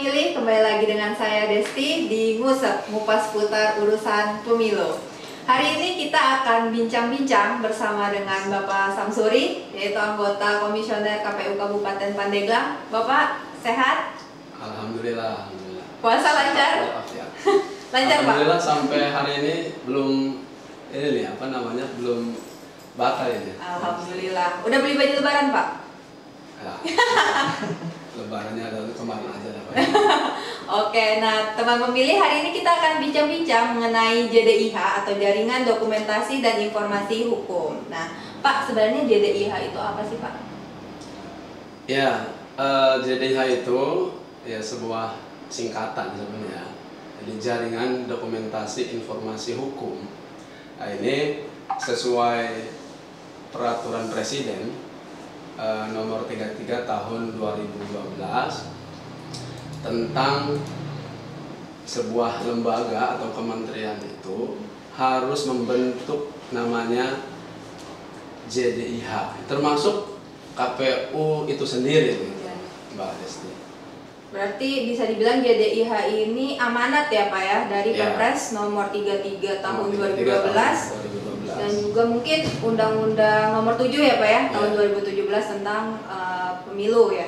pemilih, kembali lagi dengan saya Desti di Ngusep, ngupas putar urusan pemilu. Hari ini kita akan bincang-bincang bersama dengan Bapak Samsuri, yaitu anggota Komisioner KPU Kabupaten Pandeglang. Bapak sehat? Alhamdulillah. Puasa lancar? Lancar, Pak? Alhamdulillah, sampai hari ini belum belum batal ini. Alhamdulillah. Udah beli baju lebaran, Pak? Ya, lebarannya ada kemarin aja Pak. Oke, nah teman pemilih, hari ini kita akan bincang-bincang mengenai JDIH atau Jaringan Dokumentasi dan Informasi Hukum. Nah, Pak, sebenarnya JDIH itu apa sih, Pak? Ya, JDIH itu ya sebuah singkatan sebenarnya. Jadi Jaringan Dokumentasi Informasi Hukum. Nah, ini sesuai peraturan Presiden nomor 33 tahun 2012 tentang sebuah lembaga atau kementerian itu harus membentuk namanya JDIH, termasuk KPU itu sendiri, Mbak Desti. Berarti bisa dibilang JDIH ini amanat ya Pak ya, dari Ya. Perpres nomor 33 tahun 2012 dan juga mungkin Undang-Undang nomor 7 ya Pak ya, tahun 2017 tentang pemilu ya.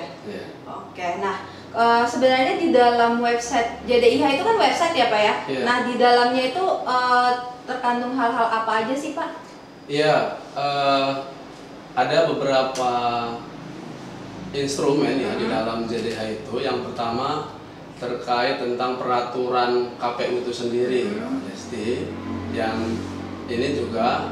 Oke, nah sebenarnya di dalam website JDIH itu kan website ya Pak ya. Nah di dalamnya itu terkandung hal-hal apa aja sih Pak? Iya, ada beberapa instrumen ya di dalam JDIH itu. Yang pertama terkait tentang peraturan KPU itu sendiri, Desti, yang ini juga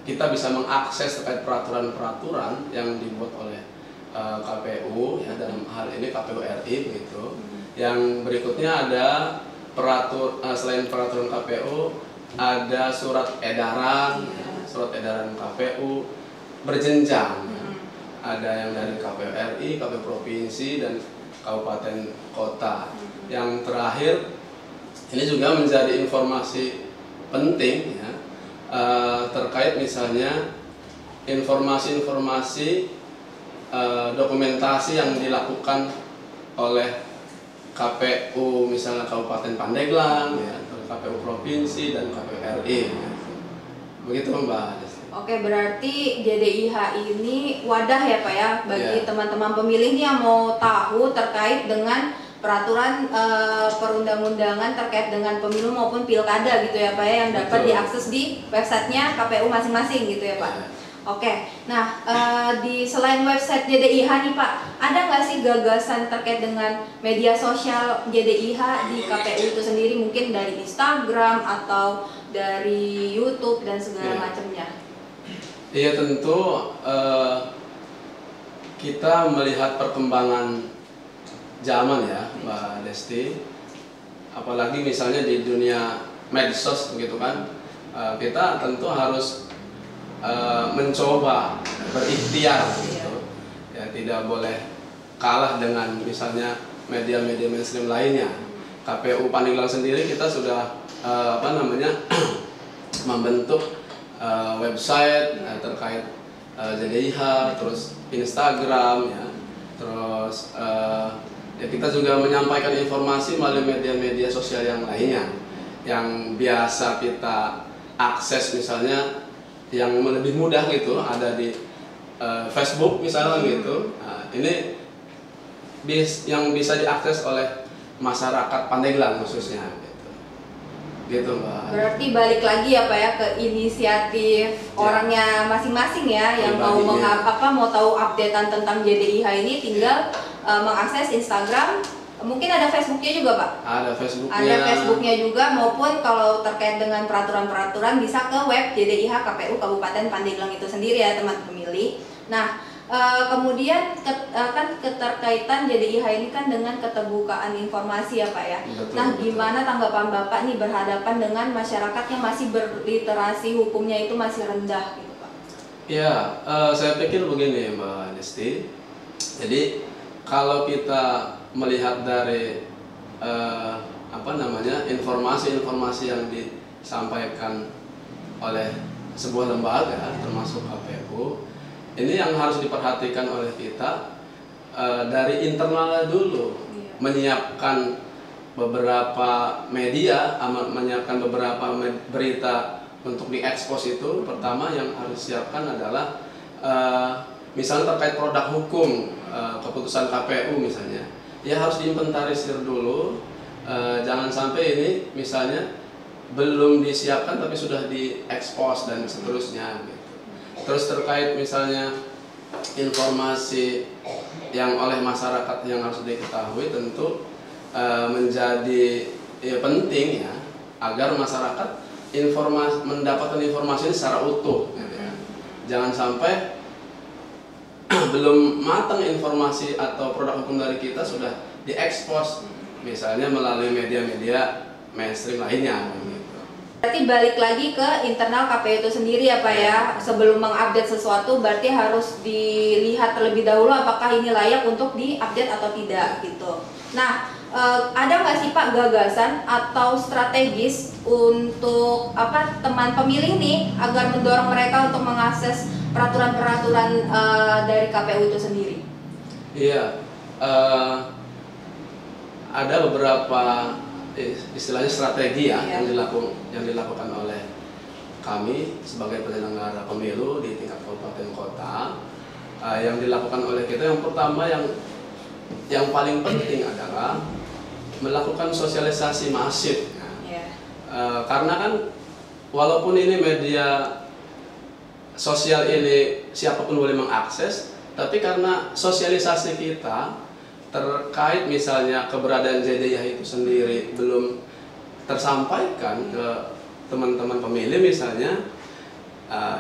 kita bisa mengakses terkait peraturan-peraturan yang dibuat oleh KPU ya, dalam hal ini KPU RI begitu. Yang berikutnya ada selain peraturan KPU ada surat edaran KPU berjenjang. Ada yang dari KPU RI, KPU provinsi dan kabupaten kota. Yang terakhir ini juga menjadi informasi penting ya, terkait misalnya informasi-informasi dokumentasi yang dilakukan oleh KPU misalnya Kabupaten Pandeglang ya, KPU provinsi dan KPU RI ya. Begitu Mbak Desi. Oke, berarti JDIH ini wadah ya Pak ya bagi teman-teman pemilih yang mau tahu terkait dengan peraturan perundang-undangan terkait dengan pemilu maupun pilkada gitu ya Pak ya, yang dapat diakses di websitenya KPU masing-masing gitu ya Pak. Oke, nah selain website JDIH nih Pak, ada nggak sih gagasan terkait dengan media sosial JDIH di KPU itu sendiri, mungkin dari Instagram atau dari YouTube dan segala macamnya? Iya, tentu kita melihat perkembangan zaman ya Mbak Desti, apalagi misalnya di dunia medsos begitu kan, kita tentu harus mencoba berikhtiar gitu ya, tidak boleh kalah dengan misalnya media-media mainstream lainnya. KPU Pandeglang sendiri kita sudah membentuk website terkait JDIH, terus Instagram ya, terus ya kita juga menyampaikan informasi melalui media-media sosial yang lainnya yang biasa kita akses, misalnya yang lebih mudah gitu ada di Facebook misalnya gitu. Nah, ini yang bisa diakses oleh masyarakat Pandeglang khususnya gitu Mbak. Berarti balik lagi ya Pak ya ke inisiatif orangnya masing-masing ya, yang mau tahu updatean tentang JDIH ini tinggal mengakses Instagram, mungkin ada Facebooknya juga Pak? Ada Facebooknya juga, maupun kalau terkait dengan peraturan-peraturan bisa ke web JDIH KPU Kabupaten Pandeglang itu sendiri ya teman pemilih. Nah kemudian kan keterkaitan JDIH ini kan dengan keterbukaan informasi ya Pak ya. Nah gimana tanggapan Bapak nih berhadapan dengan masyarakat yang masih berliterasi hukumnya itu masih rendah gitu Pak? Ya, saya pikir begini Mbak Desti. Jadi kalau kita melihat dari informasi-informasi yang disampaikan oleh sebuah lembaga termasuk KPU, ini yang harus diperhatikan oleh kita dari internalnya dulu, menyiapkan beberapa media, menyiapkan beberapa berita untuk diekspos. Itu pertama yang harus siapkan adalah misalnya terkait produk hukum, keputusan KPU misalnya, ya harus diinventarisir dulu. Jangan sampai ini misalnya belum disiapkan tapi sudah diekspos dan seterusnya gitu. Terus terkait misalnya informasi yang oleh masyarakat yang harus diketahui, tentu menjadi penting ya, agar masyarakat mendapatkan informasi ini secara utuh gitu ya. Jangan sampai belum matang informasi atau produk hukum dari kita sudah diekspos misalnya melalui media-media mainstream lainnya gitu. Berarti balik lagi ke internal KPU itu sendiri ya Pak ya. Sebelum mengupdate sesuatu berarti harus dilihat terlebih dahulu apakah ini layak untuk diupdate atau tidak gitu. Nah, ada nggak sih Pak gagasan atau strategis untuk teman pemilih nih agar mendorong mereka untuk mengakses peraturan-peraturan dari KPU itu sendiri? Iya, ada beberapa istilahnya strategi ya, yang dilakukan oleh kami sebagai penyelenggara pemilu di tingkat kabupaten kota. Yang dilakukan oleh kita, yang pertama yang paling penting adalah melakukan sosialisasi masif ya. Karena kan walaupun ini media sosial ini siapapun boleh mengakses, tapi karena sosialisasi kita terkait misalnya keberadaan JDIH itu sendiri belum tersampaikan ke teman-teman pemilih misalnya,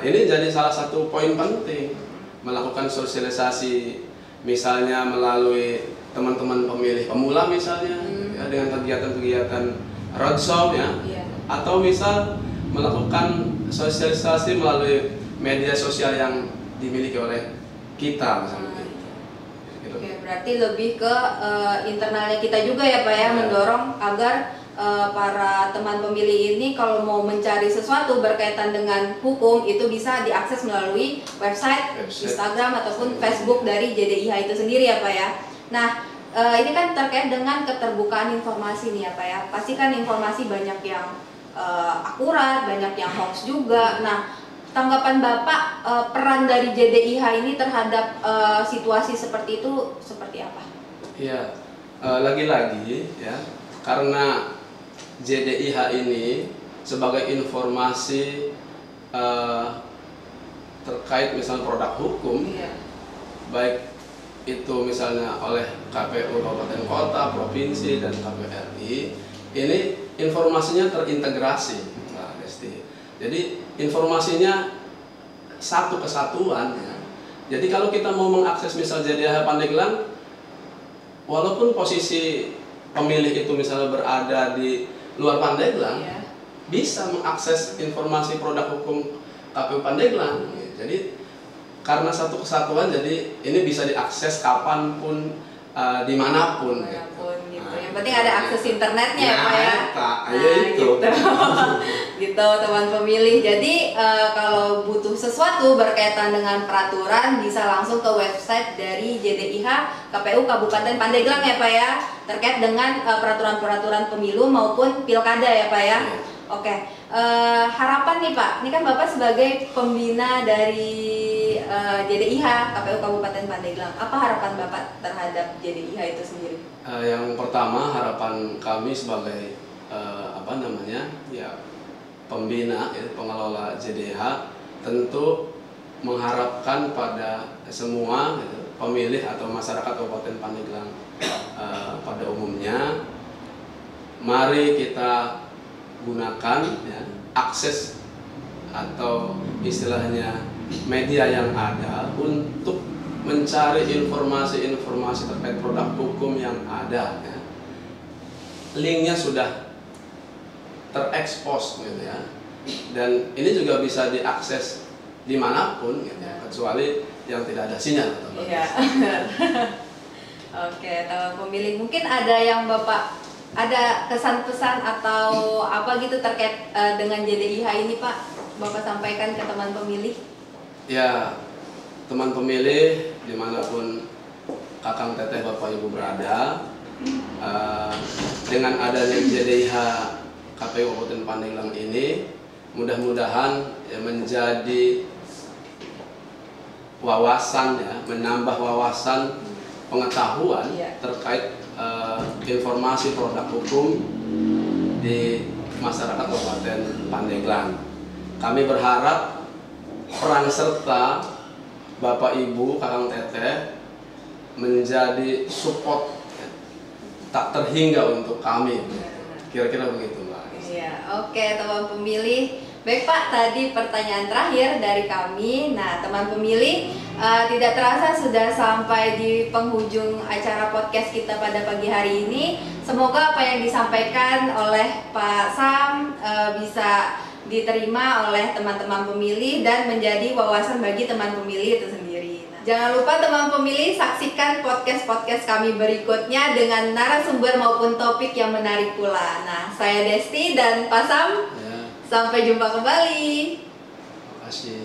ini jadi salah satu poin penting melakukan sosialisasi misalnya melalui teman-teman pemilih pemula misalnya ya, dengan kegiatan-kegiatan roadshow ya, atau misal melakukan sosialisasi melalui media sosial yang dimiliki oleh kita misalnya. Oke, berarti lebih ke internalnya kita juga ya Pak ya, mendorong agar para teman pemilih ini kalau mau mencari sesuatu berkaitan dengan hukum itu bisa diakses melalui website, Instagram ataupun Facebook dari JDIH itu sendiri ya Pak ya. Nah, ini kan terkait dengan keterbukaan informasi nih ya Pak ya. Pasti kan informasi banyak yang akurat, banyak yang hoax juga. Nah, tanggapan Bapak peran dari JDIH ini terhadap situasi seperti itu seperti apa? Iya, lagi-lagi ya, karena JDIH ini sebagai informasi terkait misalnya produk hukum, baik itu misalnya oleh KPU Kabupaten Kota, Provinsi, dan KPU RI, ini informasinya terintegrasi, Mbak Desti. Jadi informasinya satu kesatuan ya. Jadi kalau kita mau mengakses misal JDIH Pandeglang, walaupun posisi pemilih itu misalnya berada di luar Pandeglang, bisa mengakses informasi produk hukum KPU Pandeglang. Jadi karena satu kesatuan, jadi ini bisa diakses kapanpun, dimanapun. Gitu. Yang penting ada akses internetnya ya Pak ya. Itu. Gitu teman pemilih. Jadi kalau butuh sesuatu berkaitan dengan peraturan bisa langsung ke website dari JDIH KPU Kabupaten Pandeglang ya Pak ya, terkait dengan peraturan-peraturan pemilu maupun pilkada ya Pak ya. Oke. Harapan nih Pak, ini kan Bapak sebagai pembina dari JDIH KPU Kabupaten Pandeglang, apa harapan Bapak terhadap JDIH itu sendiri? Yang pertama, harapan kami sebagai pembina, pengelola JDIH, tentu mengharapkan pada semua pemilih atau masyarakat Kabupaten Pandeglang pada umumnya, mari kita gunakan akses atau istilahnya media yang ada untuk mencari informasi-informasi terkait produk hukum yang ada ya. Linknya sudah terekspos gitu ya, dan ini juga bisa diakses dimanapun gitu ya, kecuali yang tidak ada sinyal. Iya. Oke, teman pemilih, mungkin ada yang Bapak ada kesan-pesan atau apa gitu terkait dengan JDIH ini Pak, Bapak sampaikan ke teman pemilih? Ya, teman pemilih dimanapun Kakang Teteh Bapak Ibu berada, dengan adanya JDIH KPU Kabupaten Pandeglang ini, mudah-mudahan ya, menjadi wawasan ya, menambah wawasan pengetahuan terkait informasi produk hukum di masyarakat Kabupaten Pandeglang. Kami berharap peran serta Bapak Ibu Kakang Teteh menjadi support ya, tak terhingga untuk kami. Kira-kira begitu, Mbak. Iya, oke teman pemilih. Baik Pak, tadi pertanyaan terakhir dari kami. Nah, teman pemilih, tidak terasa sudah sampai di penghujung acara podcast kita pada pagi hari ini. Semoga apa yang disampaikan oleh Pak Sam bisa diterima oleh teman-teman pemilih dan menjadi wawasan bagi teman pemilih itu sendiri. Nah, jangan lupa teman pemilih saksikan podcast-podcast kami berikutnya dengan narasumber maupun topik yang menarik pula. Nah, saya Desti dan Pak Sam. Sampai jumpa kembali. Terima kasih.